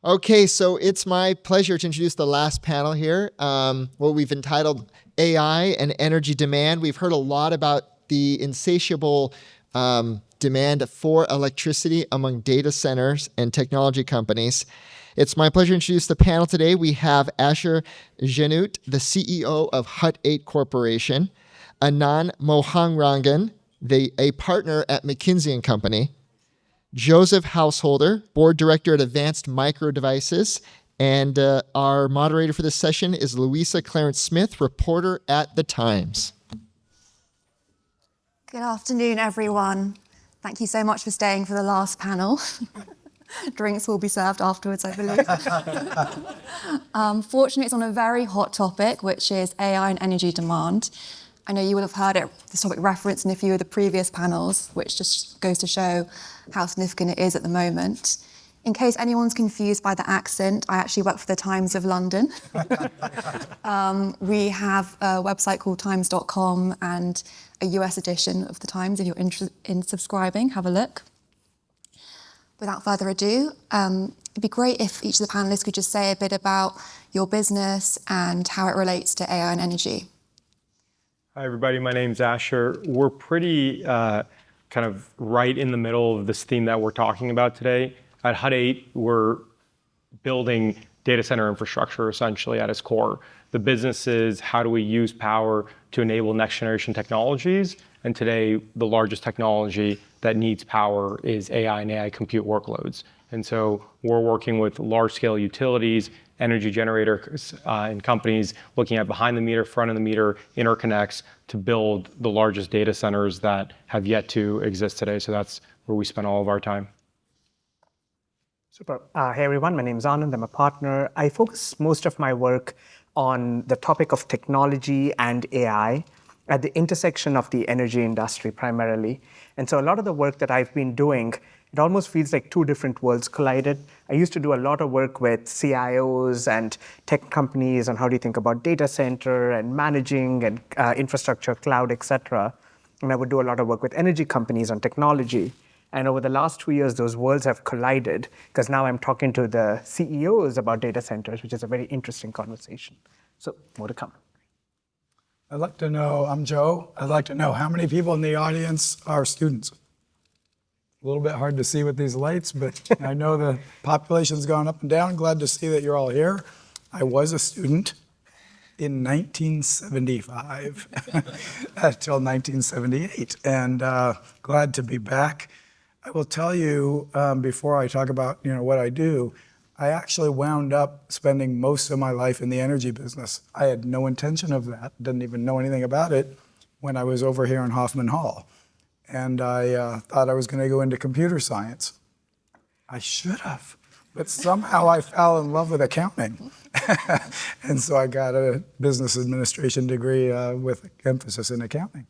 Okay, so it's my pleasure to introduce the last panel here, what we've entitled AI and Energy Demand. We've heard a lot about the insatiable demand for electricity among data centers and technology companies. It's my pleasure to introduce the panel today. We have Asher Genoot, the CEO of Hut 8 Corporation, Anand Mohanrangan, a partner at McKinsey & Company, Joseph Householder, Board Director at Advanced Micro Devices, and our moderator for this session is Louisa Clarence Smith, reporter at The Times. Good afternoon, everyone. Thank you so much for staying for the last panel. Drinks will be served afterwards, I believe. Fortunately, it's on a very hot topic, which is AI and energy demand. I know you will have heard this topic referenced in a few of the previous panels, which just goes to show how significant it is at the moment. In case anyone's confused by the accent, I actually work for the Times of London. We have a website called times.com and a US edition of the Times. If you're interested in subscribing, have a look. Without further ado, it'd be great if each of the panelists could just say a bit about your business and how it relates to AI and energy. Hi, everybody. My name's Asher. We're pretty kind of right in the middle of this theme that we're talking about today. At Hut 8, we're building data center infrastructure essentially at its core. The business is how do we use power to enable next generation technologies? And today, the largest technology that needs power is AI and AI compute workloads. And so we're working with large scale utilities, energy generators, and companies looking at behind the meter, front of the meter interconnects to build the largest data centers that have yet to exist today. So that's where we spend all of our time. Super. Hey everyone, my name is Anand. I'm a partner. I focus most of my work on the topic of technology and AI at the intersection of the energy industry primarily. And so a lot of the work that I've been doing, it almost feels like two different worlds collided. I used to do a lot of work with CIOs and tech companies on how do you think about data center and managing and infrastructure, cloud, et cetera. And I would do a lot of work with energy companies on technology. And over the last 2 years, those worlds have collided because now I'm talking to the CEOs about data centers, which is a very interesting conversation. So more to come. I'd like to know, I'm Joe. I'd like to know how many people in the audience are students? A little bit hard to see with these lights, but I know the population's gone up and down. Glad to see that you're all here. I was a student in 1975 until 1978, and glad to be back. I will tell you, before I talk about what I do, I actually wound up spending most of my life in the energy business. I had no intention of that, didn't even know anything about it when I was over here in Hoffman Hall. And I thought I was going to go into computer science. I should have, but somehow I fell in love with accounting. And so I got a business administration degree with emphasis in accounting.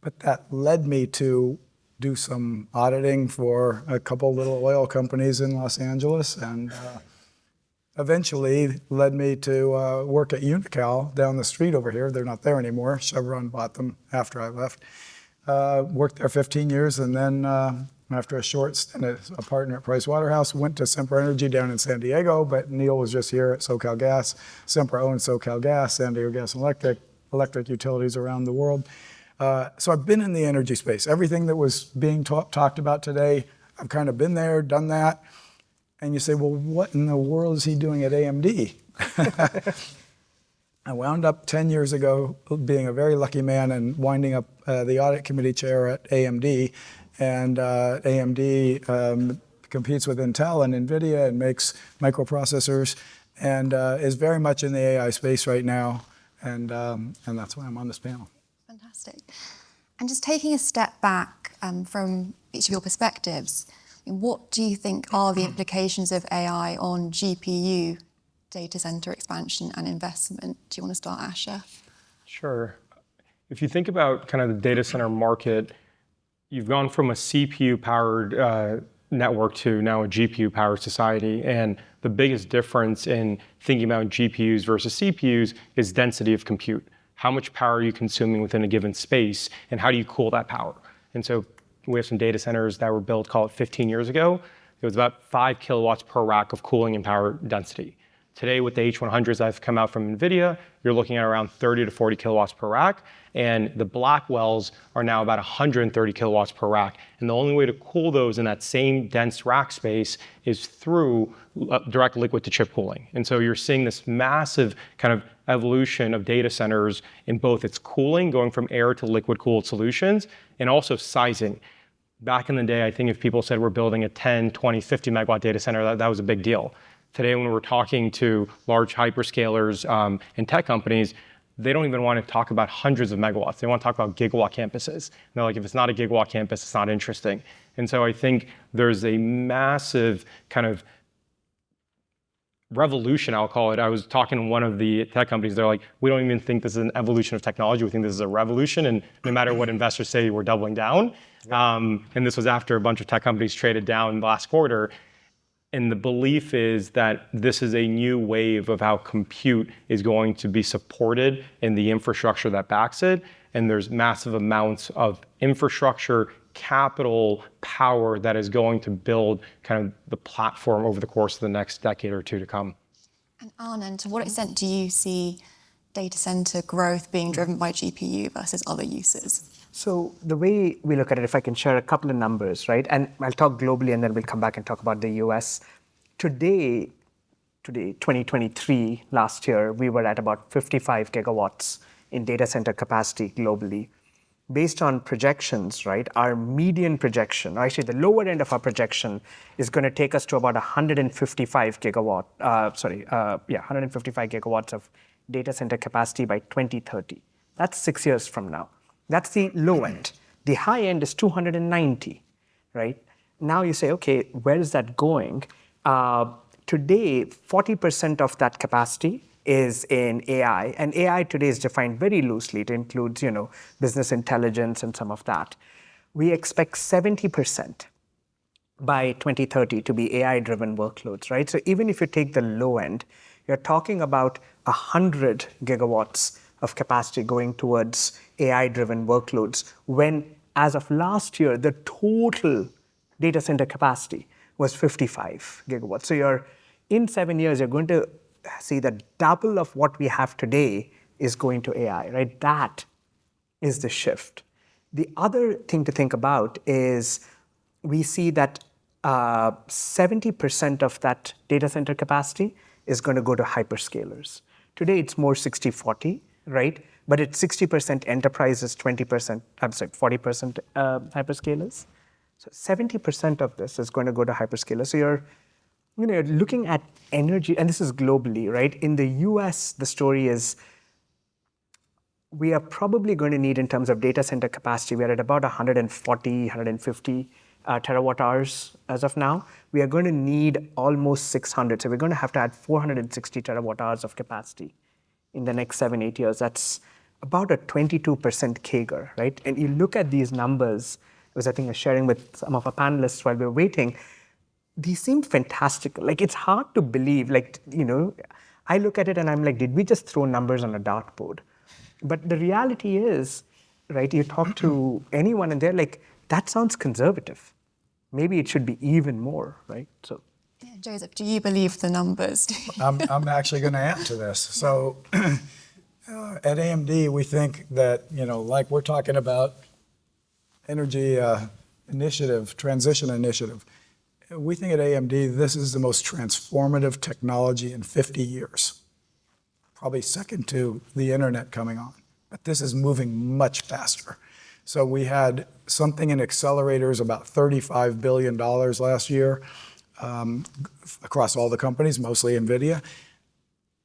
But that led me to do some auditing for a couple little oil companies in Los Angeles, and eventually led me to work at Unocal down the street over here. They're not there anymore. Chevron bought them after I left. Worked there 15 years, and then after a short stint as a partner at Price Waterhouse, went to Sempra Energy down in San Diego, but Neil was just here at SoCalGas. Sempra owns SoCalGas, San Diego Gas and electric utilities around the world. So I've been in the energy space. Everything that was being talked about today, I've kind of been there, done that. And you say, well, what in the world is he doing at AMD? I wound up 10 years ago being a very lucky man and winding up the audit committee chair at AMD. And AMD competes with Intel and NVIDIA and makes microprocessors and is very much in the AI space right now. And that's why I'm on this panel. Fantastic. And just taking a step back from each of your perspectives, what do you think are the implications of AI on GPU data center expansion and investment? Do you want to start, Asher? Sure. If you think about kind of the data center market, you've gone from a CPU-powered network to now a GPU-powered society. And the biggest difference in thinking about GPUs versus CPUs is density of compute. How much power are you consuming within a given space, and how do you cool that power? And so we have some data centers that were built, call it 15 years ago. it was about 5 kilowatts per rack of cooling and power density. Today, with the H100s that have come out from NVIDIA, you're looking at around 30 to 40 kilowatts per rack, and the Blackwells are now about 130 kilowatts per rack. And the only way to cool those in that same dense rack space is through direct liquid to chip cooling. And so you're seeing this massive kind of evolution of data centers in both its cooling, going from air to liquid cooled solutions, and also sizing. Back in the day, I think if people said we're building a 10, 20, 50 megawatt data center, that was a big deal. Today, when we're talking to large hyperscalers and tech companies, they don't even want to talk about hundreds of megawatts. They want to talk about gigawatt campuses. And they're like, if it's not a gigawatt campus, it's not interesting. And so I think there's a massive kind of revolution, I'll call it. I was talking to one of the tech companies. They're like, we don't even think this is an evolution of technology. We think this is a revolution. And no matter what investors say, we're doubling down. And this was after a bunch of tech companies traded down last quarter. And the belief is that this is a new wave of how compute is going to be supported in the infrastructure that backs it. And there's massive amounts of infrastructure, capital, power that is going to build kind of the platform over the course of the next decade or two to come. And Anand, to what extent do you see data center growth being driven by GPU versus other uses? So the way we look at it, if I can share a couple of numbers, right? And I'll talk globally and then we'll come back and talk about the US. Today, 2023, last year, we were at about 55 gigawatts in data center capacity globally. Based on projections, right, our median projection, or actually the lower end of our projection, is going to take us to about 155 gigawatts of data center capacity by 2030. That's 6 years from now. That's the low end. The high end is 290, right? Now you say, okay, where is that going? Today, 40% of that capacity is in AI, and AI today is defined very loosely. It includes, business intelligence and some of that. We expect 70% by 2030 to be AI-driven workloads, right? So even if you take the low end, you're talking about 100 gigawatts of capacity going towards AI-driven workloads, when as of last year, the total data center capacity was 55 gigawatts. So in 7 years, you're going to see that double of what we have today is going to AI, right? That is the shift. The other thing to think about is we see that 70% of that data center capacity is going to go to hyperscalers. Today, it's more 60-40, right? But it's 60% enterprises, 40% hyperscalers. So 70% of this is going to go to hyperscalers. So you're looking at energy, and this is globally, right? In the US, the story is we are probably going to need, in terms of data center capacity, we're at about 140, 150 terawatt hours as of now. We are going to need almost 600. So we're going to have to add 460 terawatt hours of capacity in the next 7-8 years. That's about a 22% CAGR, right? And you look at these numbers, I think I was sharing with some of our panelists while we were waiting, these seem fantastical. Like, it's hard to believe. I look at it and I'm like, did we just throw numbers on a dartboard? But the reality is, right, you talk to anyone and they're like, that sounds conservative. Maybe it should be even more, right? So, yeah, Joseph, do you believe the numbers? I'm actually going to add to this. So at AMD, we think that, like we're talking about energy initiative, transition initiative, we think at AMD, this is the most transformative technology in 50 years. Probably second to the internet coming on. But this is moving much faster. So we had something in accelerators, about $35 billion last year across all the companies, mostly NVIDIA.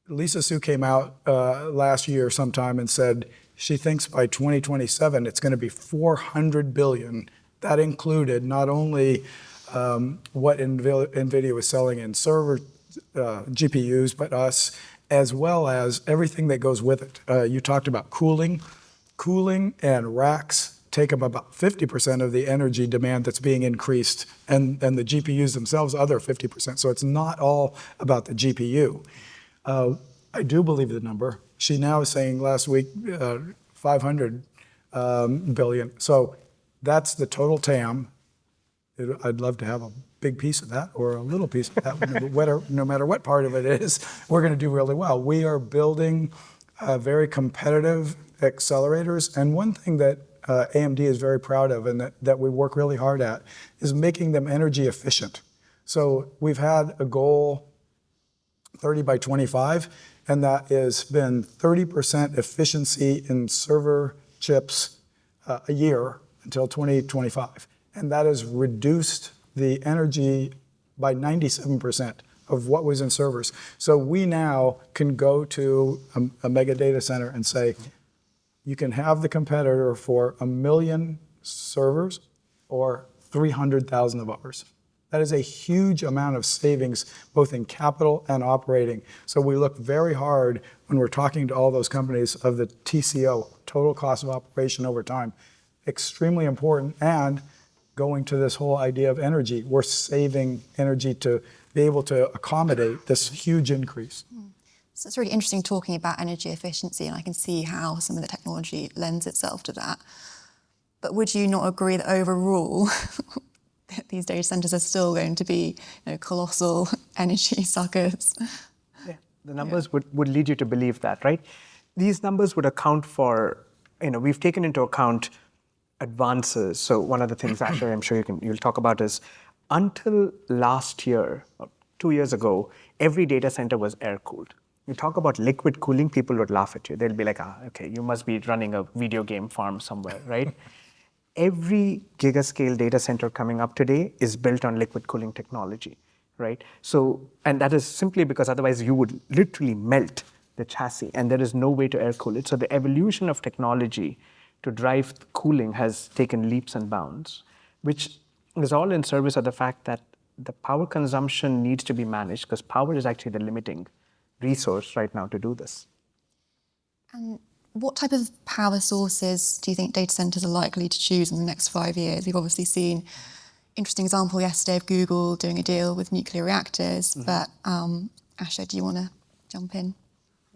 Lisa Su came out last year sometime and said she thinks by 2027 it's going to be $400 billion. That included not only what NVIDIA was selling in server GPUs, but us, as well as everything that goes with it. You talked about cooling. Cooling and racks take up about 50% of the energy demand that's being increased, and the GPUs themselves, other 50%. So it's not all about the GPU. I do believe the number. She now is saying last week 500 billion. So that's the total TAM. I'd love to have a big piece of that or a little piece of that. No matter what part of it is, we're going to do really well. We are building very competitive accelerators. And one thing that AMD is very proud of and that we work really hard at is making them energy efficient. So we've had a goal 30 by 25, and that has been 30% efficiency in server chips a year until 2025. And that has reduced the energy by 97% of what was in servers. So we now can go to a mega data center and say, you can have the competitor for 1 million servers or 300,000 of ours. That is a huge amount of savings, both in capital and operating. So we look very hard when we're talking to all those companies of the TCO, total cost of operation over time. Extremely important. And going to this whole idea of energy, we're saving energy to be able to accommodate this huge increase. So it's really interesting talking about energy efficiency, and I can see how some of the technology lends itself to that. But would you not agree that overall, these data centers are still going to be colossal energy suckers? Yeah, the numbers would lead you to believe that, right? These numbers would account for, we've taken into account advances. So one of the things, Asher, I'm sure you'll talk about is, until last year, 2 years ago, every data center was air-cooled. You talk about liquid cooling, people would laugh at you. They'll be like, okay, you must be running a video game farm somewhere, right? Every gigascale data center coming up today is built on liquid cooling technology, right? So, and that is simply because otherwise you would literally melt the chassis, and there is no way to air cool it. So the evolution of technology to drive cooling has taken leaps and bounds, which is all in service of the fact that the power consumption needs to be managed, because power is actually the limiting resource right now to do this. And what type of power sources do you think data centers are likely to choose in the next 5 years? We've obviously seen interesting example yesterday of Google doing a deal with nuclear reactors, but Asher, do you want to jump in?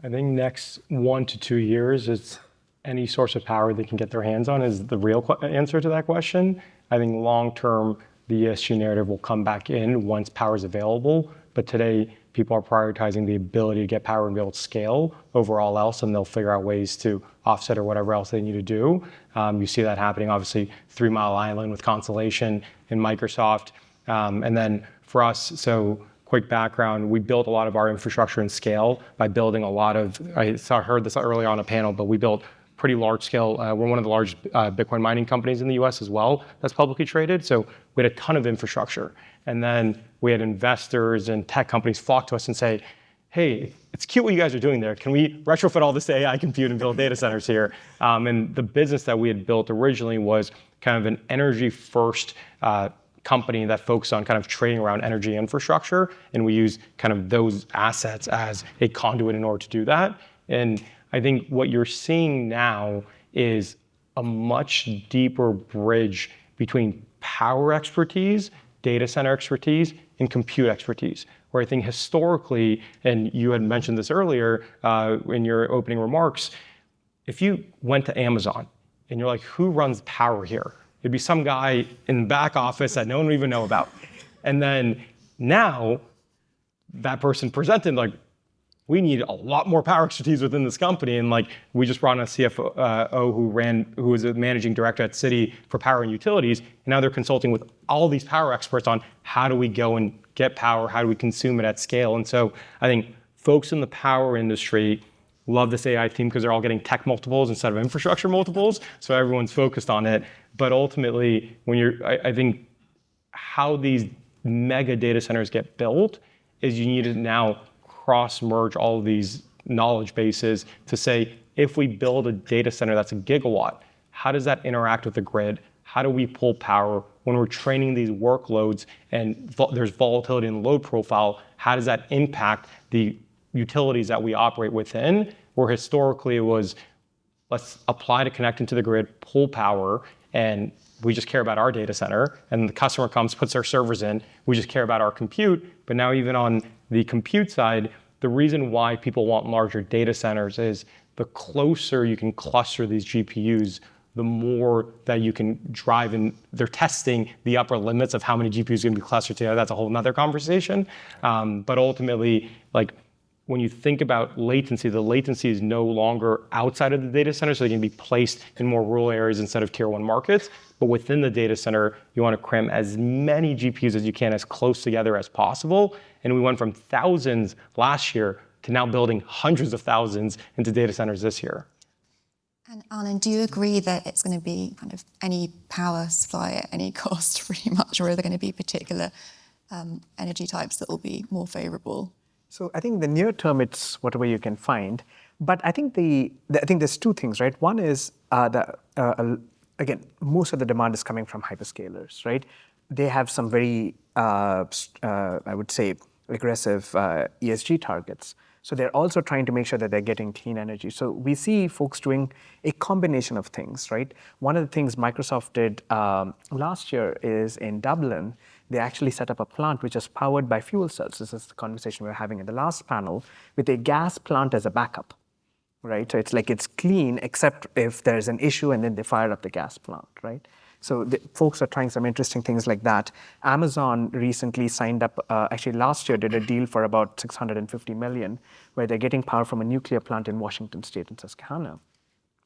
I think next 1 to 2 years, it's any source of power they can get their hands on is the real answer to that question. I think long-term, the ESG narrative will come back in once power is available. But today, people are prioritizing the ability to get power and be able to scale over all else, and they'll figure out ways to offset or whatever else they need to do. You see that happening, obviously, 3 Mile Island with Constellation and Microsoft. And then for us, so quick background, we built a lot of our infrastructure and scale by building a lot of, I heard this earlier on a panel, but we built pretty large scale. We're one of the largest Bitcoin mining companies in the US as well that's publicly traded. So we had a ton of infrastructure. And then we had investors and tech companies flock to us and say, hey, it's cute what you guys are doing there. Can we retrofit all this to AI compute and build data centers here? And the business that we had built originally was kind of an energy first company that focused on kind of trading around energy infrastructure. And we use kind of those assets as a conduit in order to do that. And I think what you're seeing now is a much deeper bridge between power expertise, data center expertise, and compute expertise. Where I think historically, and you had mentioned this earlier in your opening remarks, if you went to Amazon and you're like, who runs power here? It'd be some guy in the back office that no one would even know about. And then now that person presented like, we need a lot more power expertise within this company. And like, we just brought in a CFO who was a managing director at Citi for power and utilities. And now they're consulting with all these power experts on how do we go and get power? How do we consume it at scale? And so I think folks in the power industry love this AI theme because they're all getting tech multiples instead of infrastructure multiples. So everyone's focused on it. But ultimately, I think how these mega data centers get built is you need to now cross-merge all of these knowledge bases to say, if we build a data center that's a gigawatt, how does that interact with the grid? How do we pull power? When we're training these workloads and there's volatility in the load profile, how does that impact the utilities that we operate within? Where historically it was, let's apply to connect into the grid, pull power, and we just care about our data center, and the customer comes, puts their servers in, we just care about our compute. But now even on the compute side, the reason why people want larger data centers is the closer you can cluster these GPUs the more that you can drive, and they're testing the upper limits of how many GPUs are going to be clustered together. That's a whole nother conversation. But ultimately, like when you think about latency, the latency is no longer outside of the data center, so they can be placed in more rural areas instead of tier 1 markets. But within the data center, you want to cram as many GPUs as you can as close together as possible. And we went from thousands last year to now building hundreds of thousands into data centers this year. And Anand, do you agree that it's going to be kind of any power supply at any cost, pretty much, or are there going to be particular energy types that will be more favorable? So I think the near term, it's whatever you can find. But I think I think there's two things, right? One is again, most of the demand is coming from hyperscalers, right? They have some very, I would say, aggressive ESG targets. So they're also trying to make sure that they're getting clean energy. So we see folks doing a combination of things, right? One of the things Microsoft did last year is in Dublin, they actually set up a plant which is powered by fuel cells. This is the conversation we were having in the last panel, with a gas plant as a backup, right? So it's like it's clean, except if there's an issue and then they fire up the gas plant, right? So the folks are trying some interesting things like that. Amazon recently signed up, actually last year did a deal for about $650 million, where they're getting power from a nuclear plant in Washington State and Susquehanna,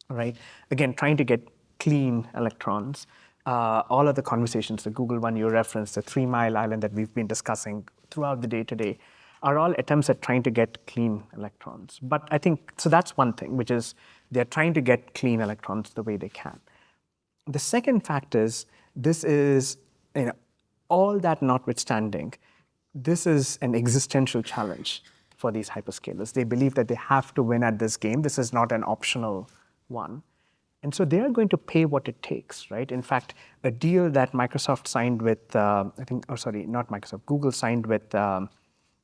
right? Again, trying to get clean electrons. All of the conversations, the Google one you referenced, the 3 Mile Island that we've been discussing throughout the day today, are all attempts at trying to get clean electrons. But I think, so that's one thing, which is they're trying to get clean electrons the way they can. The second fact is, this is, all that notwithstanding, this is an existential challenge for these hyperscalers. They believe that they have to win at this game. This is not an optional one. And so they are going to pay what it takes, right? In fact, a deal that Microsoft signed with, Google signed with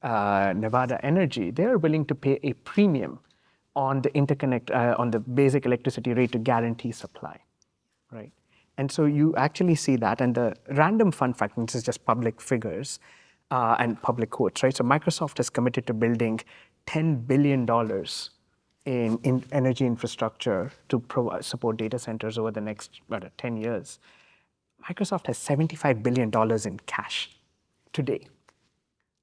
Nevada Energy, they are willing to pay a premium on the interconnect, on the basic electricity rate to guarantee supply. Right. And so you actually see that, and the random fun fact, and this is just public figures and public quotes, right? So Microsoft is committed to building $10 billion in energy infrastructure to support data centers over the next 10 years. Microsoft has $75 billion in cash today,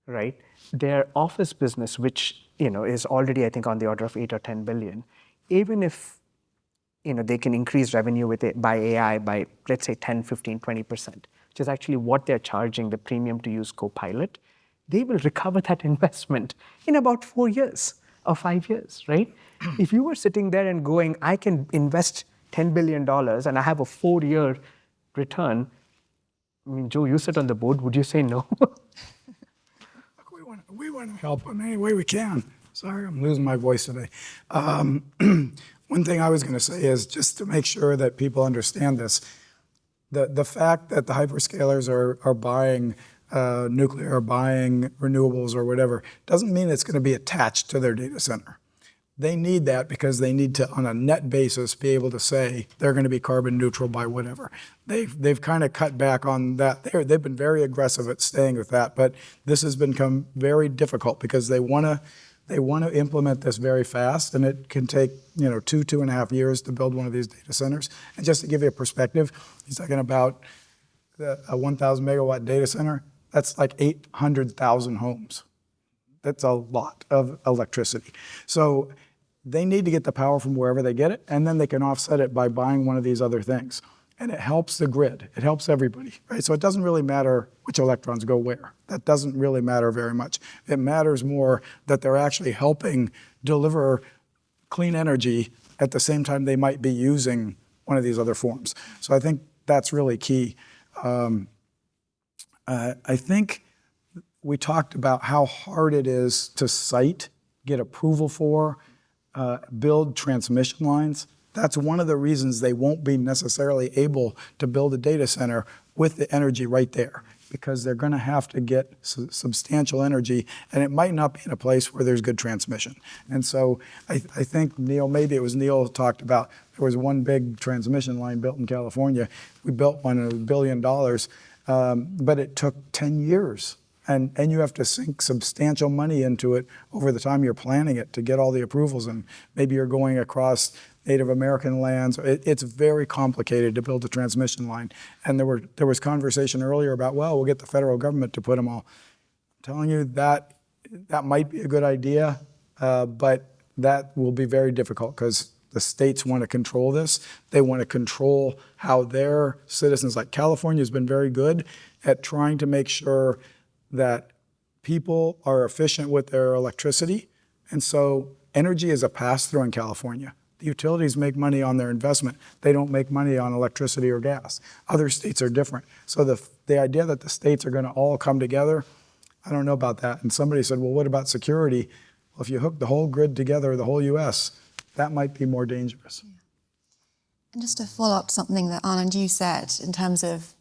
right? Their Office business, which is already, I think, on the order of 8 or 10 billion, even if they can increase revenue with it by AI by, let's say, 10, 15, 20%, which is actually what they're charging the premium to use Copilot, they will recover that investment in about 4 years or 5 years, right? If you were sitting there and going, I can invest $10 billion and I have a 4-year return, I mean, Joe, you sit on the board, would you say no? Look, we want to help in any way we can. Sorry, I'm losing my voice today. One thing I was going to say is, just to make sure that people understand this, the fact that the hyperscalers are buying nuclear or buying renewables or whatever doesn't mean it's going to be attached to their data center. They need that because they need to, on a net basis, be able to say they're going to be carbon neutral by whatever. They've kind of cut back on that. They've been very aggressive at staying with that, but this has become very difficult because they want to implement this very fast, and it can take 2.5 years to build one of these data centers. And just to give you a perspective, he's talking about a 1,000 megawatt data center. That's like 800,000 homes. That's a lot of electricity. So they need to get the power from wherever they get it, and then they can offset it by buying one of these other things. And it helps the grid. It helps everybody, right? So it doesn't really matter which electrons go where. That doesn't really matter very much. It matters more that they're actually helping deliver clean energy at the same time they might be using one of these other forms. So I think that's really key. I think we talked about how hard it is to site, get approval for, build transmission lines. That's one of the reasons they won't be necessarily able to build a data center with the energy right there, because they're going to have to get substantial energy, and it might not be in a place where there's good transmission. And so I think maybe it was Neil talked about, there was one big transmission line built in California. We built one at $1 billion, but it took 10 years. And you have to sink substantial money into it over the time you're planning it to get all the approvals. And maybe you're going across Native American lands. It's very complicated to build a transmission line. And there was conversation earlier about, well, we'll get the federal government to put them all. I'm telling you that might be a good idea, but that will be very difficult because the states want to control this. They want to control how their citizens, like California has been very good at trying to make sure that people are efficient with their electricity. And so energy is a pass-through in California. The utilities make money on their investment. They don't make money on electricity or gas. Other states are different. So the idea that the states are going to all come together, I don't know about that. And somebody said, well, what about security? Well, if you hook the whole grid together, the whole US, that might be more dangerous. And just to follow up to something that Anand, you said in terms of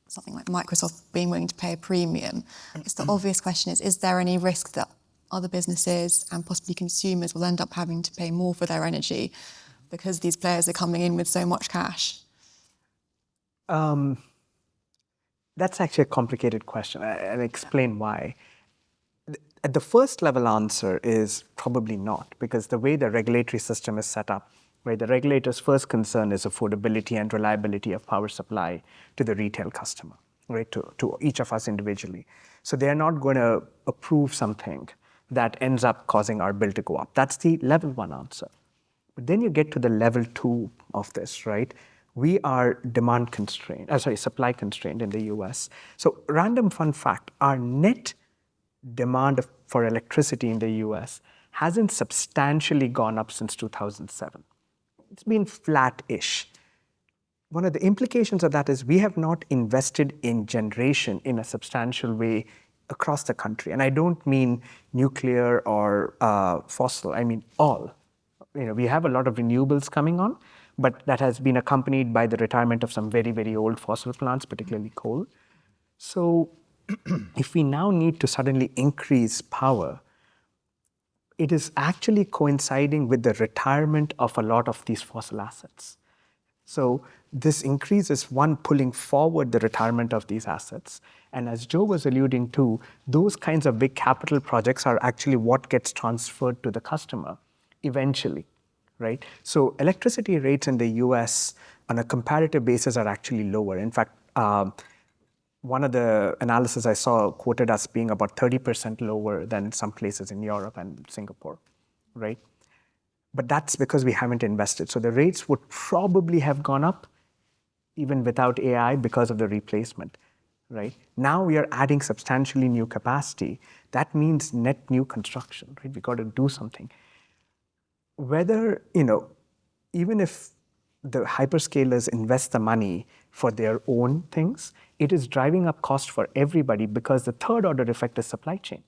something like Microsoft being willing to pay a premium, it's the obvious question is there any risk that other businesses and possibly consumers will end up having to pay more for their energy because these players are coming in with so much cash? That's actually a complicated question. I'll explain why. At the first level answer is probably not, because the way the regulatory system is set up, where the regulator's first concern is affordability and reliability of power supply to the retail customer, right, to each of us individually. So they're not going to approve something that ends up causing our bill to go up. That's the level one answer. But then you get to the level two of this, right? We are supply constrained in the US. So random fun fact, our net demand for electricity in the US hasn't substantially gone up since 2007. It's been flat-ish. One of the implications of that is we have not invested in generation in a substantial way across the country. And I don't mean nuclear or fossil, I mean all. We have a lot of renewables coming on, but that has been accompanied by the retirement of some very, very old fossil plants, particularly coal. So if we now need to suddenly increase power, it is actually coinciding with the retirement of a lot of these fossil assets. So this increase is one, pulling forward the retirement of these assets. And as Joe was alluding to, those kinds of big capital projects are actually what gets transferred to the customer eventually, right? So electricity rates in the US on a comparative basis are actually lower. In fact, one of the analysis I saw quoted as being about 30% lower than some places in Europe and Singapore, right? But that's because we haven't invested. So the rates would probably have gone up even without AI because of the replacement, right? Now we are adding substantially new capacity. That means net new construction, right? We got to do something. Whether, even if the hyperscalers invest the money for their own things, it is driving up cost for everybody because the third order effect is supply chain.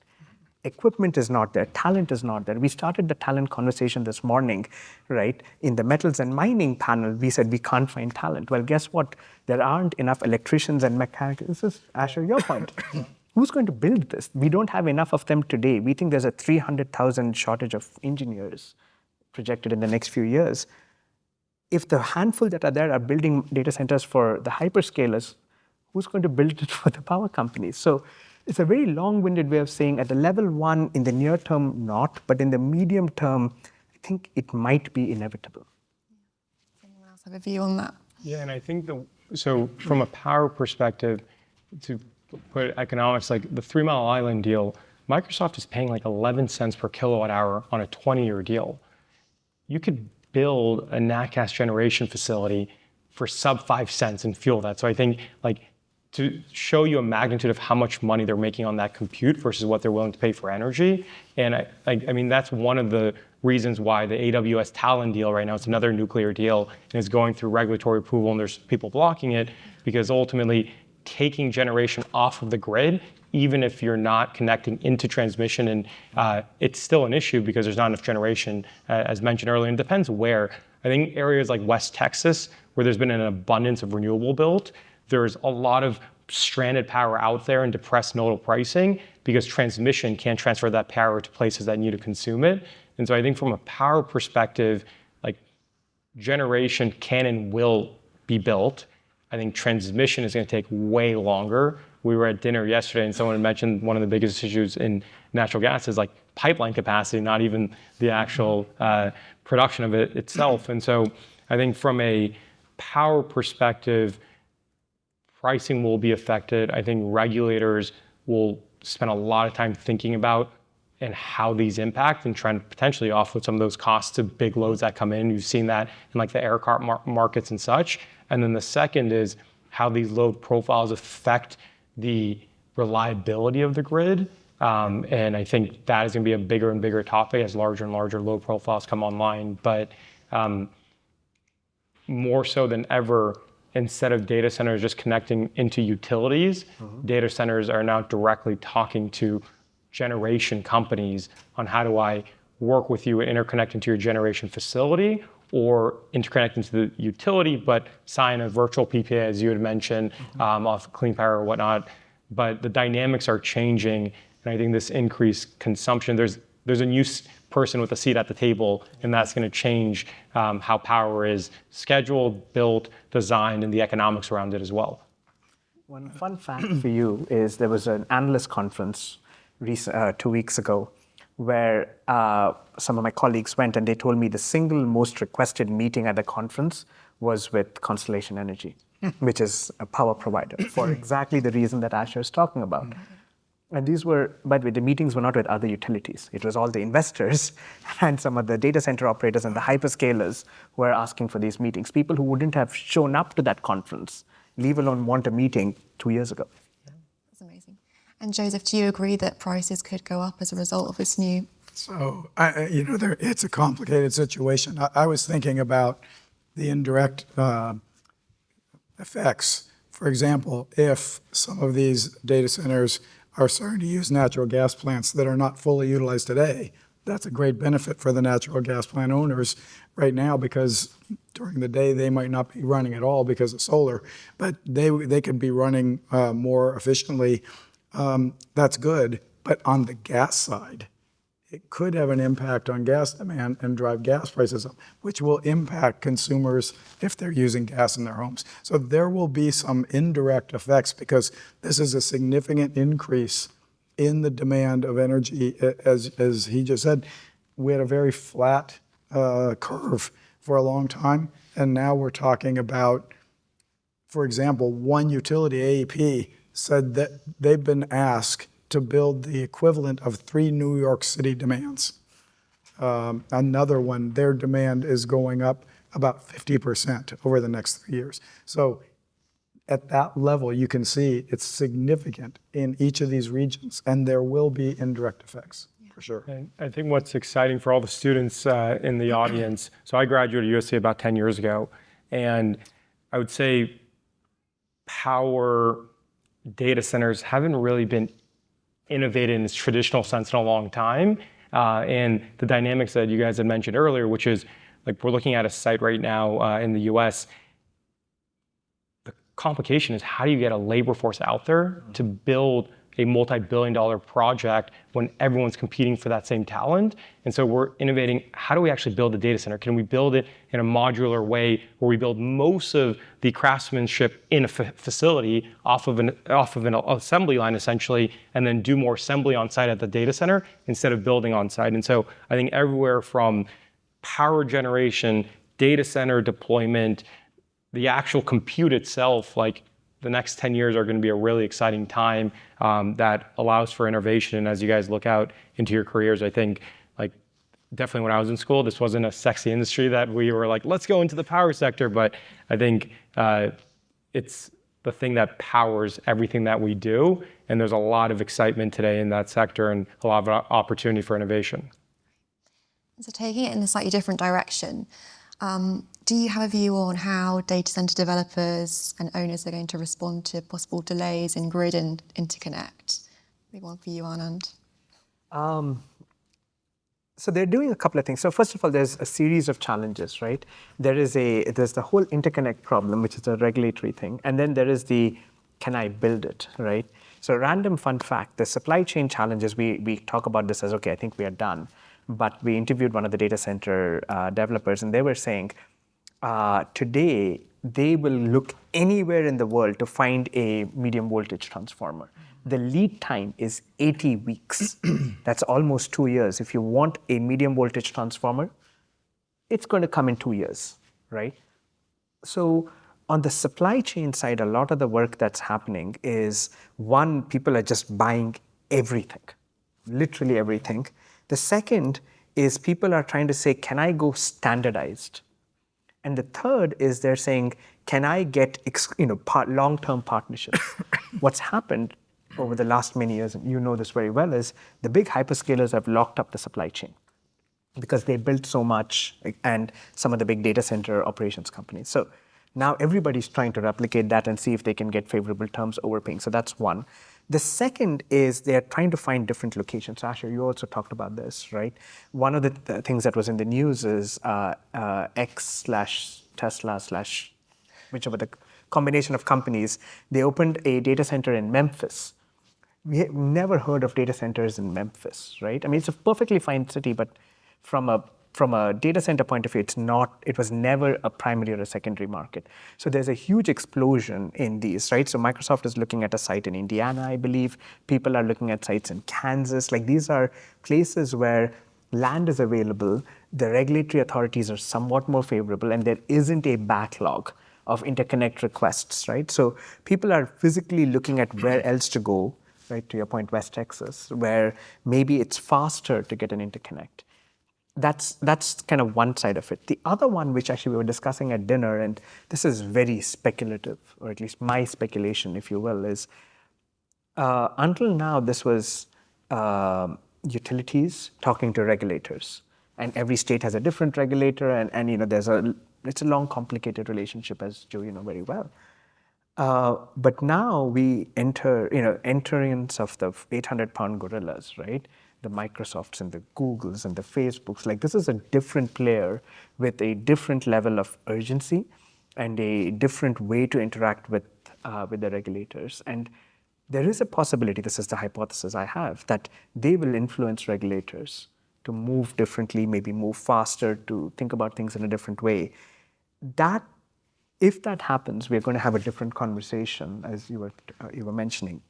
Equipment is not there, talent is not there. We started the talent conversation this morning, right? In the metals and mining panel, we said we can't find talent. Well, guess what? There aren't enough electricians and mechanics. This is, Asher, your point. Who's going to build this? We don't have enough of them today. We think there's a 300,000 shortage of engineers projected in the next few years. If the handful that are there are building data centers for the hyperscalers, who's going to build it for the power companies? So it's a very long-winded way of saying at the level one, in the near term, not, but in the medium term, I think it might be inevitable. Does anyone else have a view on that? Yeah, and I think so from a power perspective, to put economics, like the 3 Mile Island deal, Microsoft is paying like 11 cents per kilowatt hour on a 20-year deal. You could build a nat gas generation facility for sub 5 cents and fuel that. So I think to show you a magnitude of how much money they're making on that compute versus what they're willing to pay for energy. And I mean, that's one of the reasons why the AWS Talon deal right now, it's another nuclear deal, and is going through regulatory approval, and there's people blocking it, because ultimately taking generation off of the grid, even if you're not connecting into transmission, and it's still an issue because there's not enough generation, as mentioned earlier, and it depends where. I think areas like West Texas, where there's been an abundance of renewable built, there's a lot of stranded power out there and depressed nodal pricing because transmission can't transfer that power to places that need to consume it. And so I think from a power perspective, like generation can and will be built. I think transmission is going to take way longer, we were at dinner yesterday and someone mentioned one of the biggest issues in natural gas is like pipeline capacity, not even the actual production of it itself. And so I think from a power perspective, pricing will be affected. I think regulators will spend a lot of time thinking about and how these impact and trying to potentially offload some of those costs to big loads that come in. You've seen that in like the ERCOT markets and such. And then the second is how these load profiles affect the reliability of the grid. And I think that is going to be a bigger and bigger topic as larger and larger load profiles come online. But more so than ever, instead of data centers just connecting into utilities, data centers are now directly talking to generation companies on how do I work with you and interconnect into your generation facility or interconnect into the utility, but sign a virtual PPA, as you had mentioned, off clean power or whatnot. But the dynamics are changing, and I think this increased consumption, there's a new person with a seat at the table, and that's going to change how power is scheduled, built, designed, and the economics around it as well. One fun fact for you is there was an analyst conference 2 weeks ago where some of my colleagues went and they told me the single most requested meeting at the conference was with Constellation Energy, which is a power provider for exactly the reason that Asher is talking about. And these were, by the way, the meetings were not with other utilities. It was all the investors and some of the data center operators and the hyperscalers who were asking for these meetings. People who wouldn't have shown up to that conference, leave alone want a meeting 2 years ago. That's amazing. And Joseph, do you agree that prices could go up as a result of this new? So, it's a complicated situation. I was thinking about the indirect effects. For example, if some of these data centers are starting to use natural gas plants that are not fully utilized today, that's a great benefit for the natural gas plant owners right now, because during the day they might not be running at all because of solar, but they could be running more efficiently. That's good. But on the gas side, it could have an impact on gas demand and drive gas prices up, which will impact consumers if they're using gas in their homes. So there will be some indirect effects because this is a significant increase in the demand of energy. As he just said, we had a very flat curve for a long time, and now we're talking about, for example, one utility, AEP, said that they've been asked to build the equivalent of 3 New York City demands. Another one, their demand is going up about 50% over the next 3 years. So at that level, you can see it's significant in each of these regions, and there will be indirect effects, for sure. And I think what's exciting for all the students in the audience, so I graduated USC about 10 years ago, and I would say power data centers haven't really been innovated in its traditional sense in a long time. And the dynamics that you guys had mentioned earlier, which is like we're looking at a site right now in the US. The complication is how do you get a labor force out there to build a multi-billion-dollar project when everyone's competing for that same talent? And so we're innovating, how do we actually build a data center? Can we build it in a modular way where we build most of the craftsmanship in a facility off of an assembly line essentially, and then do more assembly on site at the data center instead of building on site? And so I think everywhere from power generation, data center deployment, the actual compute itself, like the next 10 years are going to be a really exciting time that allows for innovation. And as you guys look out into your careers, I think like definitely when I was in school, this wasn't a sexy industry that we were like, let's go into the power sector. But I think it's the thing that powers everything that we do. And there's a lot of excitement today in that sector and a lot of opportunity for innovation. So taking it in a slightly different direction, do you have a view on how data center developers and owners are going to respond to possible delays in grid and interconnect? Maybe one for you, Anand. So they're doing a couple of things. So first of all, there's a series of challenges, right? There's the whole interconnect problem, which is a regulatory thing. And then there is the, can I build it, right? So random fun fact, the supply chain challenges, we talk about this as, okay, I think we are done. But we interviewed one of the data center developers, and they were saying, today, they will look anywhere in the world to find a medium voltage transformer. The lead time is 80 weeks. That's almost 2 years. If you want a medium voltage transformer, it's going to come in 2 years, right? So on the supply chain side, a lot of the work that's happening is, one, people are just buying everything, literally everything. The second is people are trying to say, can I go standardized? And the third is they're saying, can I get long-term partnerships? What's happened over the last many years, and you know this very well, is the big hyperscalers have locked up the supply chain because they built so much, and some of the big data center operations companies. So now everybody's trying to replicate that and see if they can get favorable terms overpaying. So that's one. The second is they're trying to find different locations. Asher, you also talked about this, right? One of the things that was in the news is X/Tesla/ whichever the combination of companies, they opened a data center in Memphis. We have never heard of data centers in Memphis, right? I mean, it's a perfectly fine city, but from a data center point of view, it was never a primary or a secondary market. So there's a huge explosion in these, right? So Microsoft is looking at a site in Indiana, I believe. People are looking at sites in Kansas. Like, these are places where land is available, the regulatory authorities are somewhat more favorable, and there isn't a backlog of interconnect requests, right? So people are physically looking at where else to go, right? To your point, West Texas, where maybe it's faster to get an interconnect. That's kind of one side of it. The other one, which actually we were discussing at dinner, and this is very speculative, or at least my speculation, if you will, is until now this was utilities talking to regulators, and every state has a different regulator, and it's a long, complicated relationship, as Joe, you know very well. But now we entrance of the 800-pound gorillas, right? The Microsofts and the Googles and the Facebooks. Like, this is a different player with a different level of urgency and a different way to interact with the regulators. And there is a possibility, this is the hypothesis I have, that they will influence regulators to move differently, maybe move faster, to think about things in a different way. If that happens, we're going to have a different conversation, as you were mentioning.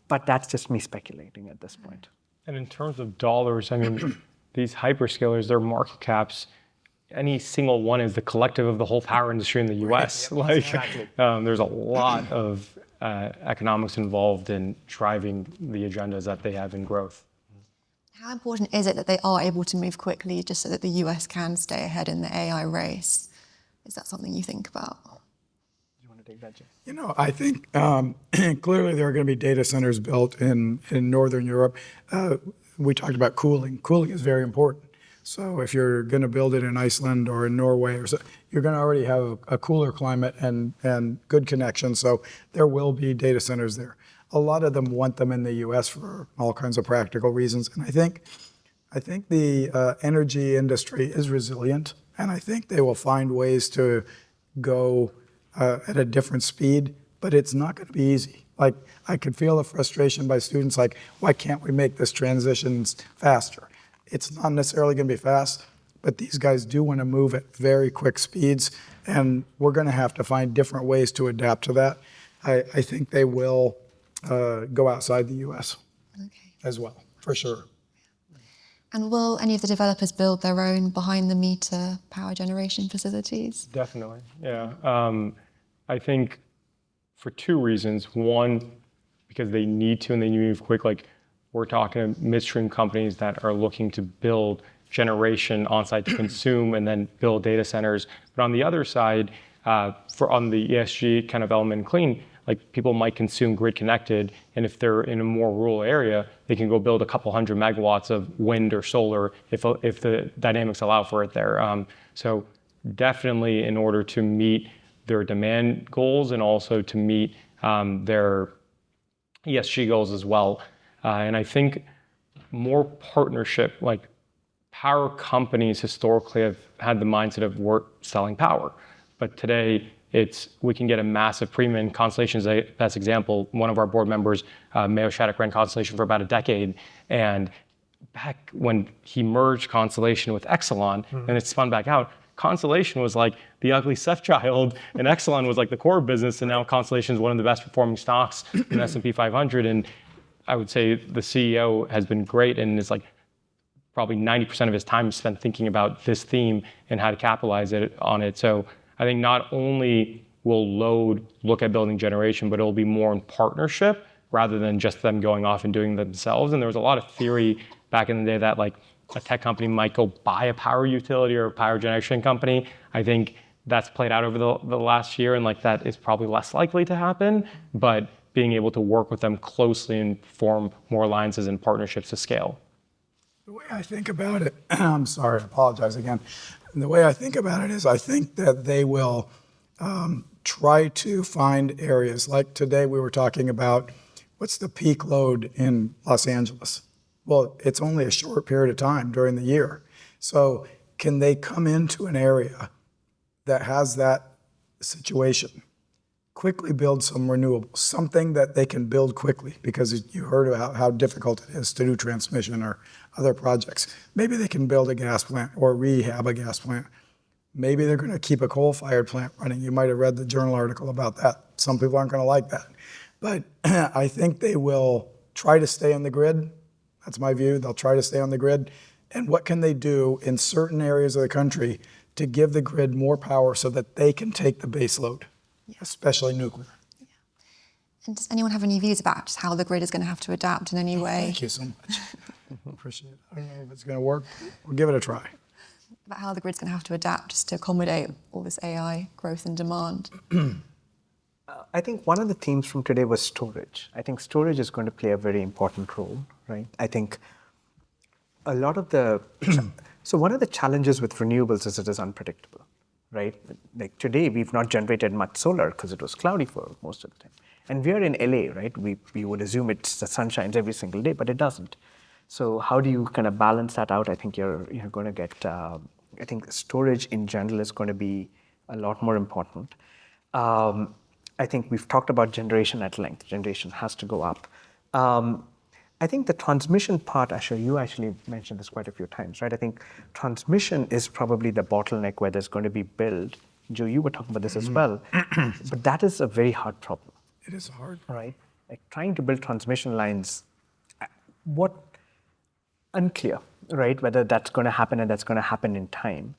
But that's just me speculating at this point. And in terms of dollars, I mean, these hyperscalers, their market caps, any single one is the collective of the whole power industry in the U.S. Right, yep, exactly. There's a lot of economics involved in driving the agendas that they have in growth. How important is it that they are able to move quickly just so that the US can stay ahead in the AI race? Is that something you think about? You want to take that, Jay? I think clearly there are going to be data centers built in Northern Europe. We talked about cooling. Cooling is very important. So if you're going to build it in Iceland or in Norway, you're going to already have a cooler climate and good connections. So there will be data centers there. A lot of them want them in the U.S. for all kinds of practical reasons. And I think the energy industry is resilient, and I think they will find ways to go at a different speed, but it's not going to be easy. Like, I could feel the frustration by students, like, why can't we make this transition faster? It's not necessarily going to be fast, but these guys do want to move at very quick speeds, and we're going to have to find different ways to adapt to that. I think they will go outside the U.S. as well, for sure. And will any of the developers build their own behind-the-meter power generation facilities? Definitely, yeah. I think for two reasons. One, because they need to and they need to move quick. Like, we're talking to midstream companies that are looking to build generation on-site to consume and then build data centers. But on the other side, on the ESG kind of element clean, like, people might consume grid connected, and if they're in a more rural area, they can go build a couple hundred megawatts of wind or solar if the dynamics allow for it there. So definitely, in order to meet their demand goals and also to meet their ESG goals as well. And I think more partnership, like, power companies historically have had the mindset of selling power, but today we can get a massive premium in Constellation's best example. One of our board members, Mayo Shattuck, ran Constellation for about a decade, and back when he merged Constellation with Exelon and it spun back out, Constellation was like the ugly stepchild, and Exelon was like the core business, and now Constellation is one of the best performing stocks in the S&P 500. And I would say the CEO has been great, and it's like probably 90% of his time is spent thinking about this theme and how to capitalize on it. So I think not only will Load look at building generation, but it'll be more in partnership rather than just them going off and doing it themselves. And there was a lot of theory back in the day that like a tech company might go buy a power utility or a power generation company. I think that's played out over the last year, and like that is probably less likely to happen. But being able to work with them closely and form more alliances and partnerships to scale. The way I think about it, I'm sorry, I apologize again. The way I think about it is I think that they will try to find areas. Like today we were talking about what's the peak load in Los Angeles? Well, it's only a short period of time during the year. So can they come into an area that has that situation, quickly build some renewables, something that they can build quickly, because you heard about how difficult it is to do transmission or other projects. Maybe they can build a gas plant or rehab a gas plant. Maybe they're going to keep a coal-fired plant running. You might have read the journal article about that. Some people aren't going to like that. But I think they will try to stay on the grid. That's my view. They'll try to stay on the grid. And what can they do in certain areas of the country to give the grid more power so that they can take the base load, especially nuclear? And does anyone have any views about just how the grid is going to have to adapt in any way? Thank you so much. Appreciate it. I don't know if it's going to work. We'll give it a try. About how the grid's going to have to adapt just to accommodate all this AI growth and demand? I think one of the themes from today was storage. I think storage is going to play a very important role, right? I think a lot of the, so one of the challenges with renewables is it is unpredictable, right? Like today, we've not generated much solar because it was cloudy for most of the time. And we are in LA, right? We would assume the sun shines every single day, but it doesn't. So how do you kind of balance that out? I think you're going to get, I think storage in general is going to be a lot more important. I think we've talked about generation at length. Generation has to go up. I think the transmission part, Asher, you actually mentioned this quite a few times, right? I think transmission is probably the bottleneck where there's going to be build. Joe, you were talking about this as well. But that is a very hard problem. It is hard. Right? Like trying to build transmission lines, unclear, right? Whether that's going to happen and that's going to happen in time.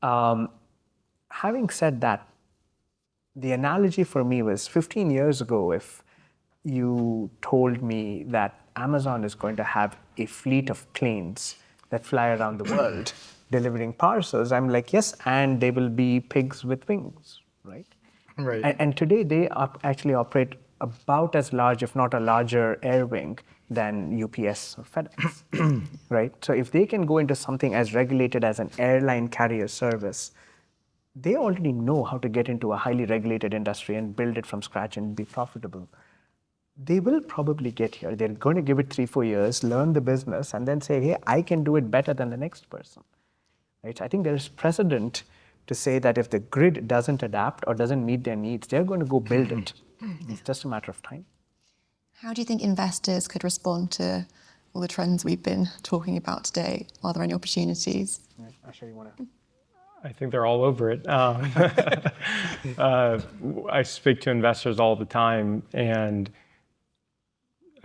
Having said that, the analogy for me was 15 years ago, if you told me that Amazon is going to have a fleet of planes that fly around the world delivering parcels, I'm like, yes, and they will be pigs with wings, right? Right. And today they actually operate about as large, if not a larger air wing than UPS or FedEx, right? So if they can go into something as regulated as an airline carrier service, they already know how to get into a highly regulated industry and build it from scratch and be profitable. They will probably get here. They're going to give it 3-4 years, learn the business, and then say, hey, I can do it better than the next person. Right? I think there's precedent to say that if the grid doesn't adapt or doesn't meet their needs, they're going to go build it. It's just a matter of time. How do you think investors could respond to all the trends we've been talking about today? Are there any opportunities? Right. Asher, you want to? I think they're all over it. I speak to investors all the time, and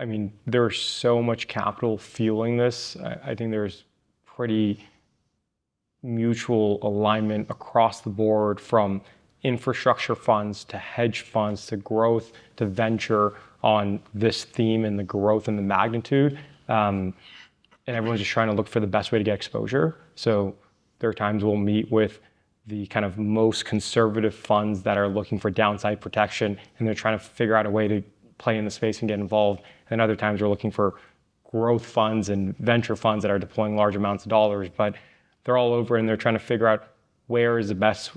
I mean, there's so much capital fueling this. I think there's pretty mutual alignment across the board, from infrastructure funds to hedge funds to growth to venture, on this theme and the growth and the magnitude. And everyone's just trying to look for the best way to get exposure. So there are times we'll meet with the kind of most conservative funds that are looking for downside protection, and they're trying to figure out a way to play in the space and get involved. And other times we're looking for growth funds and venture funds that are deploying large amounts of dollars, but they're all over and they're trying to figure out where is the best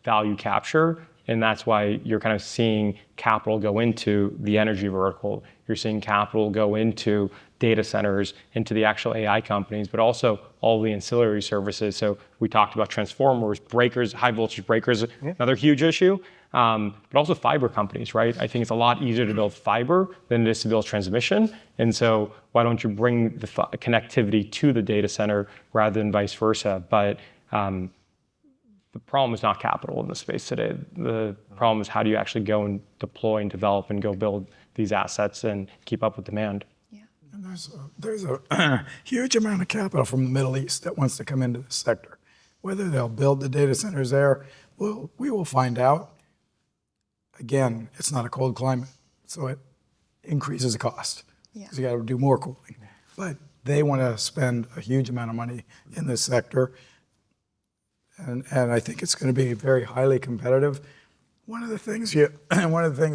value capture. And that's why you're kind of seeing capital go into the energy vertical. You're seeing capital go into data centers, into the actual AI companies, but also all the ancillary services. So we talked about transformers, breakers, high voltage breakers, another huge issue, but also fiber companies, right? I think it's a lot easier to build fiber than it is to build transmission. And so why don't you bring the connectivity to the data center rather than vice versa? But the problem is not capital in the space today. The problem is how do you actually go and deploy and develop and go build these assets and keep up with demand. And there's a huge amount of capital from the Middle East that wants to come into this sector. Whether they'll build the data centers there, well, we will find out. Again, it's not a cold climate, so it increases the cost. Yeah. Because you got to do more cooling. But they want to spend a huge amount of money in this sector. And I think it's going to be very highly competitive. One of the things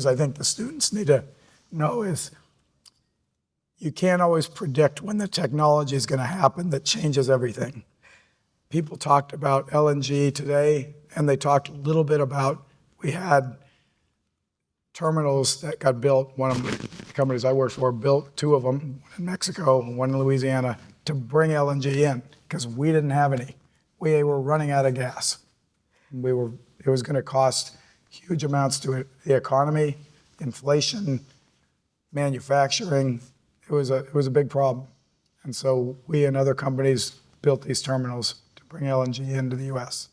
I think the students need to know is you can't always predict when the technology is going to happen that changes everything. People talked about LNG today, and they talked a little bit about, we had terminals that got built. One of the companies I worked for built 2 of them, one in Mexico and one in Louisiana, to bring LNG in because we didn't have any. We were running out of gas. It was going to cost huge amounts to the economy, inflation, manufacturing. It was a big problem. And so we and other companies built these terminals to bring LNG into the US.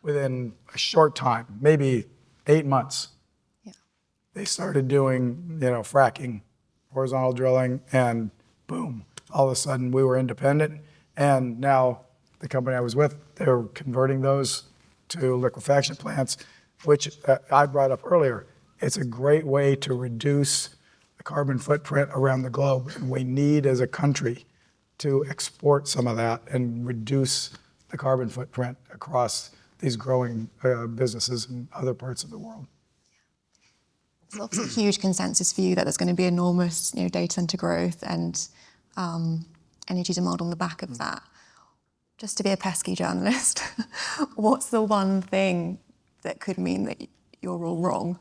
Within a short time, maybe 8 months, they started doing, fracking, horizontal drilling, and boom, all of a sudden we were independent. And now the company I was with, they're converting those to liquefaction plants, which I brought up earlier. It's a great way to reduce the carbon footprint around the globe. And we need, as a country, to export some of that and reduce the carbon footprint across these growing businesses in other parts of the world. There's obviously a huge consensus view that there's going to be enormous data center growth and energy demand on the back of that. Just to be a pesky journalist, what's the one thing that could mean that you're all wrong?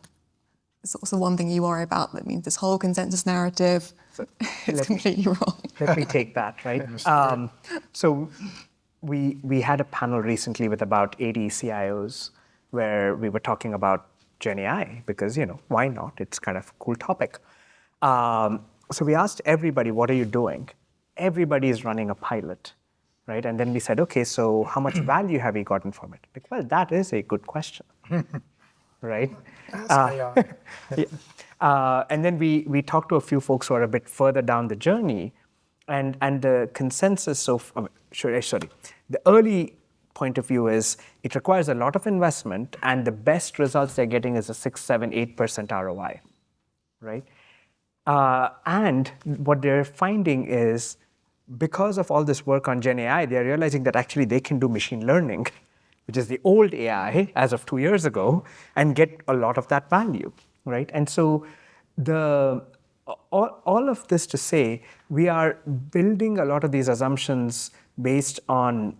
What's the one thing you worry about that means this whole consensus narrative is completely wrong? Let me take that, right? So we had a panel recently with about 80 CIOs where we were talking about Gen AI because, why not? It's kind of a cool topic. So we asked everybody, what are you doing? Everybody is running a pilot, right? And then we said, okay, so how much value have you gotten from it? Like, well, that is a good question, right? And then we talked to a few folks who are a bit further down the journey, and the consensus the early point of view is it requires a lot of investment, and the best results they're getting is a 6, 7, 8% ROI, right? And what they're finding is because of all this work on Gen AI, they're realizing that actually they can do machine learning, which is the old AI as of 2 years ago, and get a lot of that value, right? And so all of this to say, we are building a lot of these assumptions based on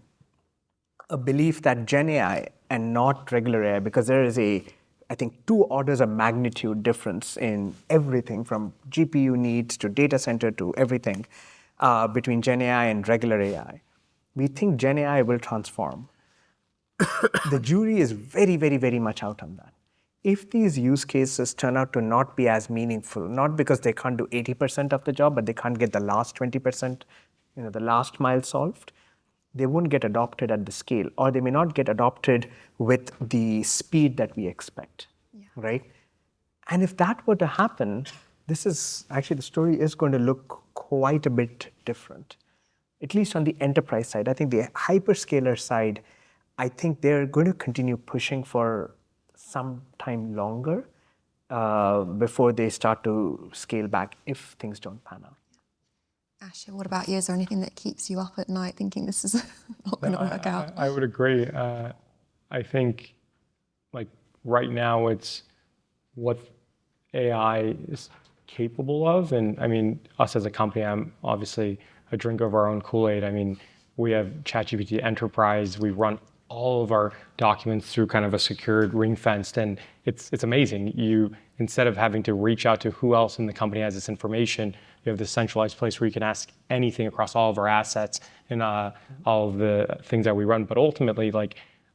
a belief that Gen AI and not regular AI, because there is I think 2 orders of magnitude difference in everything from GPU needs to data center to everything between Gen AI and regular AI. We think Gen AI will transform. The jury is very, very, very much out on that. If these use cases turn out to not be as meaningful, not because they can't do 80% of the job, but they can't get the last 20%, the last mile solved, they won't get adopted at the scale, or they may not get adopted with the speed that we expect, right? And if that were to happen, the story is going to look quite a bit different, at least on the enterprise side. I think the hyperscaler side, I think they're going to continue pushing for some time longer before they start to scale back if things don't pan out. Asher, what about you? Is there anything that keeps you up at night thinking this is not going to work out? I would agree. I think right now it's what AI is capable of. And I mean, us as a company, I'm obviously a drink of our own Kool-Aid. I mean, we have ChatGPT Enterprise. We run all of our documents through kind of a secured ring fenced, and it's amazing. Instead of having to reach out to who else in the company has this information, you have this centralized place where you can ask anything across all of our assets and all of the things that we run. But ultimately,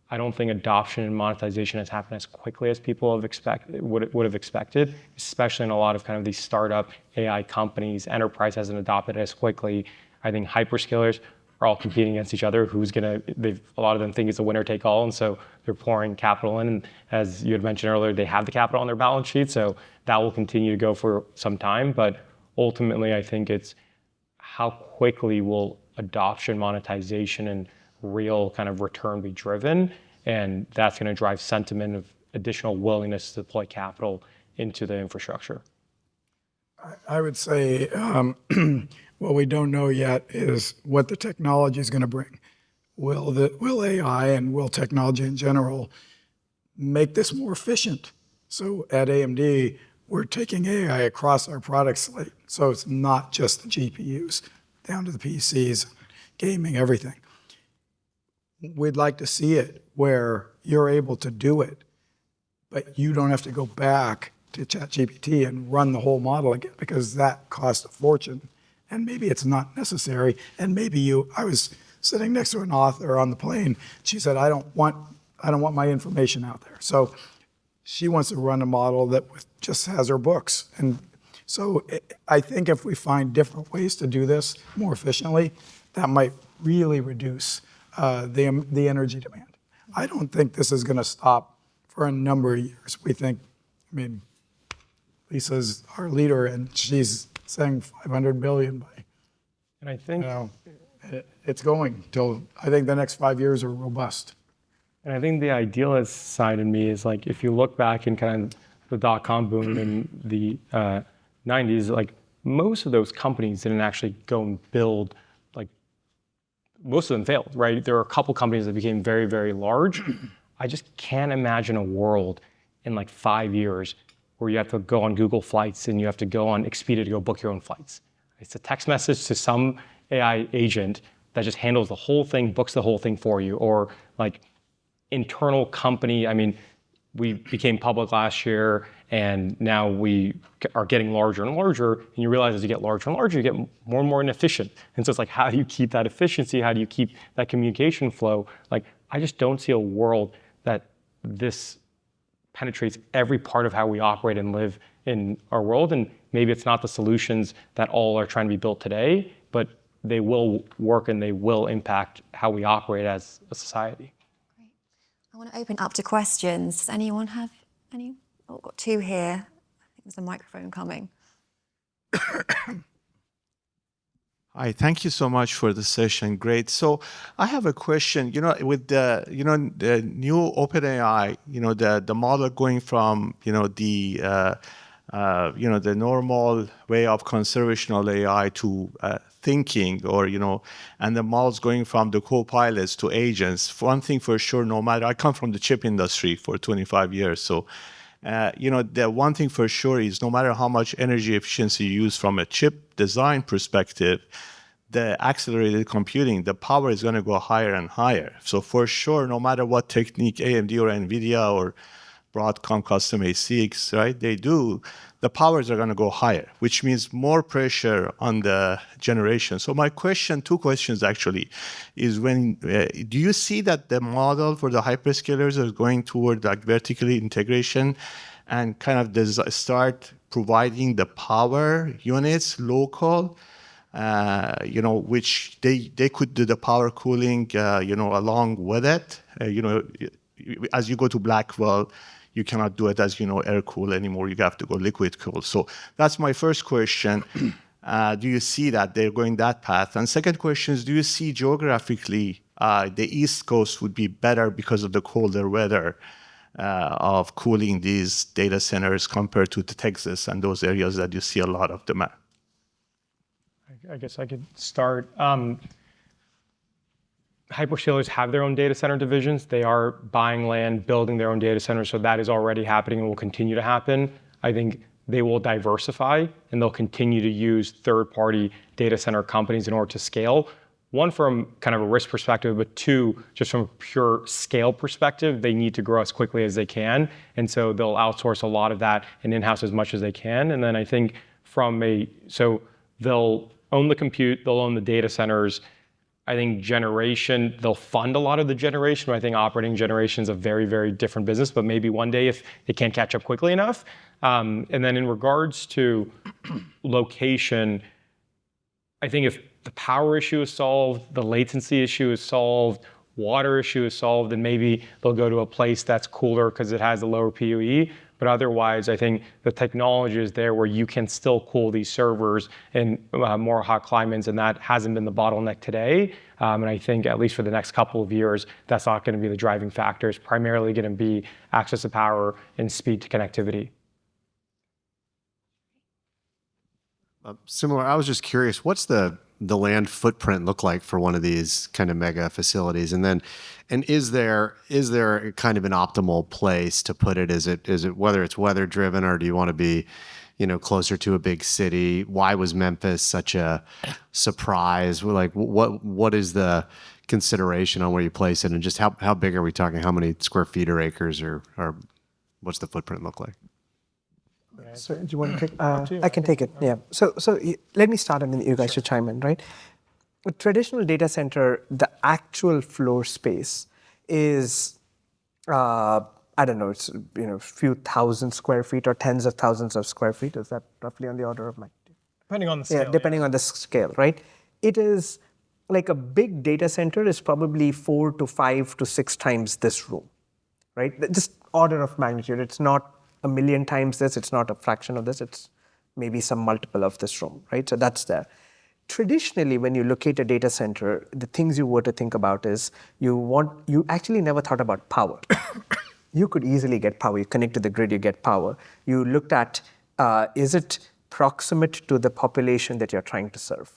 I don't think adoption and monetization has happened as quickly as people would have expected, especially in a lot of kind of these startup AI companies. Enterprise hasn't adopted as quickly. I think hyperscalers are all competing against each other. A lot of them think it's a winner take all, and so they're pouring capital in. And as you had mentioned earlier, they have the capital on their balance sheet, so that will continue to go for some time. But ultimately, I think it's how quickly will adoption, monetization, and real kind of return be driven, and that's going to drive sentiment of additional willingness to deploy capital into the infrastructure. I would say what we don't know yet is what the technology is going to bring. Will AI and will technology in general make this more efficient? So at AMD, we're taking AI across our product slate. So it's not just the GPUs, down to the PCs, gaming, everything. We'd like to see it where you're able to do it, but you don't have to go back to ChatGPT and run the whole model again, because that costs a fortune. And maybe it's not necessary. And maybe I was sitting next to an author on the plane. She said, I don't want my information out there. So she wants to run a model that just has her books. And so I think if we find different ways to do this more efficiently, that might really reduce the energy demand. I don't think this is going to stop for a number of years. Lisa's our leader, and she's saying 500 billion by, and I think it's going till, I think the next 5 years are robust. And I think the idealist side in me is like, if you look back in kind of the dot-com boom in the 90s, like most of those companies didn't actually go and build, like most of them failed, right? There are a couple companies that became very, very large. I just can't imagine a world in like 5 years where you have to go on Google Flights and you have to go on Expedia to go book your own flights. It's a text message to some AI agent that just handles the whole thing, books the whole thing for you, or like internal company. I mean, we became public last year, and now we are getting larger and larger, and you realize as you get larger and larger, you get more and more inefficient. And so it's like, how do you keep that efficiency? How do you keep that communication flow? Like, I just don't see a world that this penetrates every part of how we operate and live in our world. And maybe it's not the solutions that all are trying to be built today, but they will work and they will impact how we operate as a society. Great. I want to open up to questions. Does anyone have any? Oh, we've got two here. I think there's a microphone coming. Hi, thank you so much for the session. Great. So I have a question. With the new OpenAI, the model going from the normal way of conversational AI to thinking, and the models going from the co-pilots to agents. One thing for sure, I come from the chip industry for 25 years, so. The one thing for sure is no matter how much energy efficiency you use from a chip design perspective, the accelerated computing, the power is going to go higher and higher. So for sure, no matter what technique AMD or NVIDIA or Broadcom custom ASICs, right, they do, the powers are going to go higher, which means more pressure on the generation. So my question, two questions actually, is do you see that the model for the hyperscalers is going toward like vertical integration and kind of start providing the power units local, which they could do the power cooling, along with it. As you go to Blackwell, you cannot do it as air cool anymore. You have to go liquid cool. So that's my first question. Do you see that they're going that path? And second question is, do you see geographically the East Coast would be better because of the colder weather of cooling these data centers compared to the Texas and those areas that you see a lot of demand? I guess I could start. Hyperscalers have their own data center divisions. They are buying land, building their own data centers, so that is already happening and will continue to happen. I think they will diversify and they'll continue to use third-party data center companies in order to scale. One, from kind of a risk perspective, but two, just from a pure scale perspective, they need to grow as quickly as they can. And so they'll outsource a lot of that and in-house as much as they can. And then I think so they'll own the compute, they'll own the data centers. I think they'll fund a lot of the generation, but I think operating generation is a very, very different business, but maybe one day if they can't catch up quickly enough. And then in regards to location, I think if the power issue is solved, the latency issue is solved, water issue is solved, then maybe they'll go to a place that's cooler because it has a lower PUE. But otherwise, I think the technology is there where you can still cool these servers in more hot climates, and that hasn't been the bottleneck today. And I think at least for the next couple of years, that's not going to be the driving factor. It's primarily going to be access to power and speed to connectivity. Similar, I was just curious, what's the land footprint look like for one of these kind of mega facilities? And is there kind of an optimal place to put it? Is it whether it's weather driven, or do you want to be, closer to a big city? Why was Memphis such a surprise? Like, what is the consideration on where you place it, and just how big are we talking? How many square feet or acres, or what's the footprint look like? So do you want to take? I can take it. Yeah. So let me start, and then you guys should chime in, right? A traditional data center, the actual floor space is, I don't know, it's a few thousand square feet or tens of thousands of square feet. Is that roughly on the order of magnitude? Depending on the scale. Yeah, depending on the scale, right? It is like a big data center is probably 4 to 5 to 6 times this room, right? Just order of magnitude. It's not a million times this, it's not a fraction of this, it's maybe some multiple of this room, right? So that's there. Traditionally, when you locate a data center, the things you were to think about is you actually never thought about power. You could easily get power. You connect to the grid, you get power. You looked at, is it proximate to the population that you're trying to serve,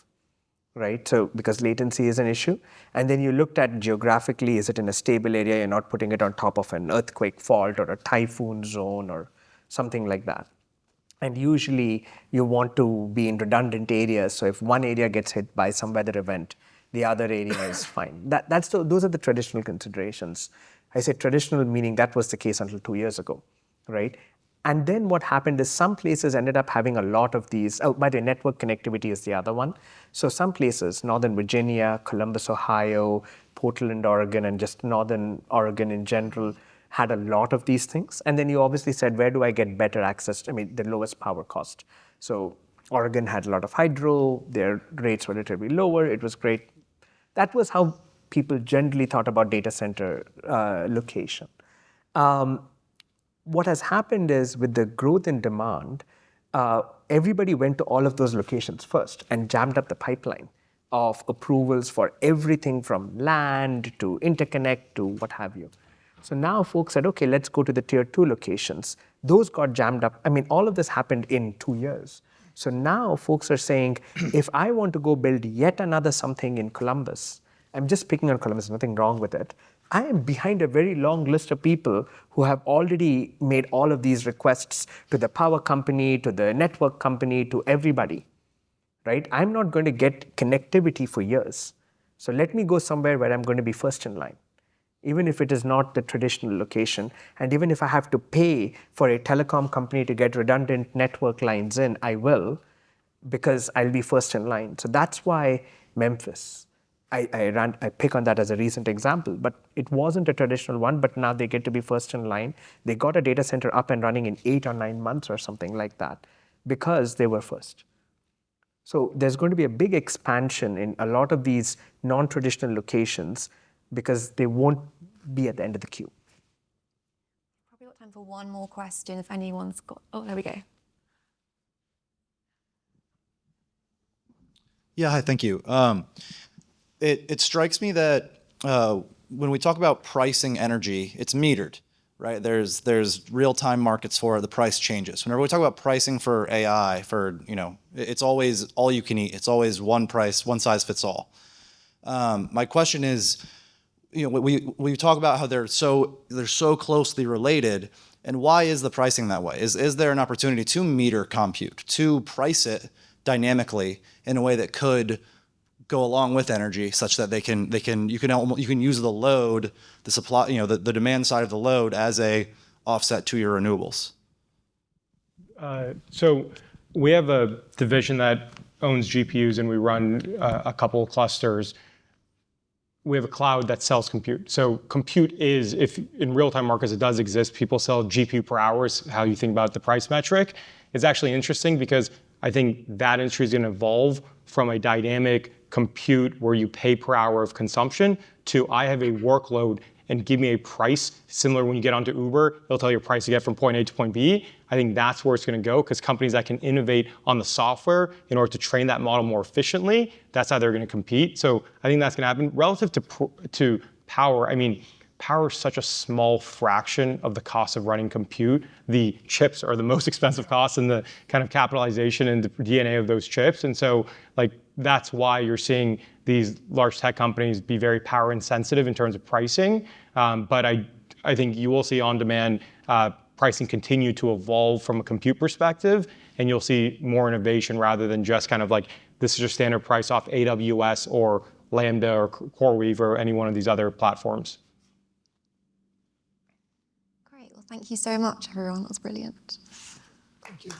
right? So because latency is an issue. And then you looked at geographically, is it in a stable area? You're not putting it on top of an earthquake fault or a typhoon zone or something like that. And usually you want to be in redundant areas. So if one area gets hit by some weather event, the other area is fine. Those are the traditional considerations. I say traditional meaning that was the case until 2 years ago, right? And then what happened is some places ended up having a lot of these. Oh, by the way, network connectivity is the other one. So some places, Northern Virginia, Columbus, Ohio, Portland, Oregon, and just Northern Oregon in general had a lot of these things. And then you obviously said, where do I get better access? The lowest power cost. So Oregon had a lot of hydro. Their rates were relatively lower. It was great. That was how people generally thought about data center location. What has happened is with the growth in demand, everybody went to all of those locations first and jammed up the pipeline of approvals for everything from land to interconnect to what have you. So now folks said, okay, let's go to the tier 2 locations. Those got jammed up. All of this happened in 2 years. So now folks are saying, if I want to go build yet another something in Columbus, I'm just picking on Columbus, nothing wrong with it. I am behind a very long list of people who have already made all of these requests to the power company, to the network company, to everybody, right? I'm not going to get connectivity for years. So let me go somewhere where I'm going to be first in line, even if it is not the traditional location. And even if I have to pay for a telecom company to get redundant network lines in, I will, because I'll be first in line. So that's why Memphis, I pick on that as a recent example, but it wasn't a traditional one, but now they get to be first in line. They got a data center up and running in 8 or 9 months or something like that because they were first. So there's going to be a big expansion in a lot of these non-traditional locations because they won't be at the end of the queue. Probably got time for one more question if anyone's got, oh, there we go. Yeah, hi, thank you. It strikes me that when we talk about pricing energy, it's metered, right? There's real-time markets for it, the price changes. Whenever we talk about pricing for AI, it's always all you can eat. It's always one price, one size fits all. My question is, we talk about how they're so closely related, and why is the pricing that way? Is there an opportunity to meter compute, to price it dynamically in a way that could go along with energy, such that you can use the load, the supply, the demand side of the load as a offset to your renewables? So we have a division that owns GPUs, and we run a couple of clusters. We have a cloud that sells compute. So compute is, if in real-time markets it does exist, people sell GPU per hour is how you think about the price metric. It's actually interesting because I think that industry is going to evolve from a dynamic compute where you pay per hour of consumption to I have a workload and give me a price similar when you get onto Uber, it'll tell you a price to get from point A to point B. I think that's where it's going to go because companies that can innovate on the software in order to train that model more efficiently, that's how they're going to compete. So I think that's going to happen. Relative to power, I mean, power is such a small fraction of the cost of running compute. The chips are the most expensive cost and the kind of capitalization and the DNA of those chips. And so like that's why you're seeing these large tech companies be very power insensitive in terms of pricing. But I think you will see on-demand pricing continue to evolve from a compute perspective, and you'll see more innovation rather than just kind of like, this is your standard price off AWS or Lambda or CoreWeave or any one of these other platforms. Great. Well, thank you so much, everyone. That was brilliant. Thank you.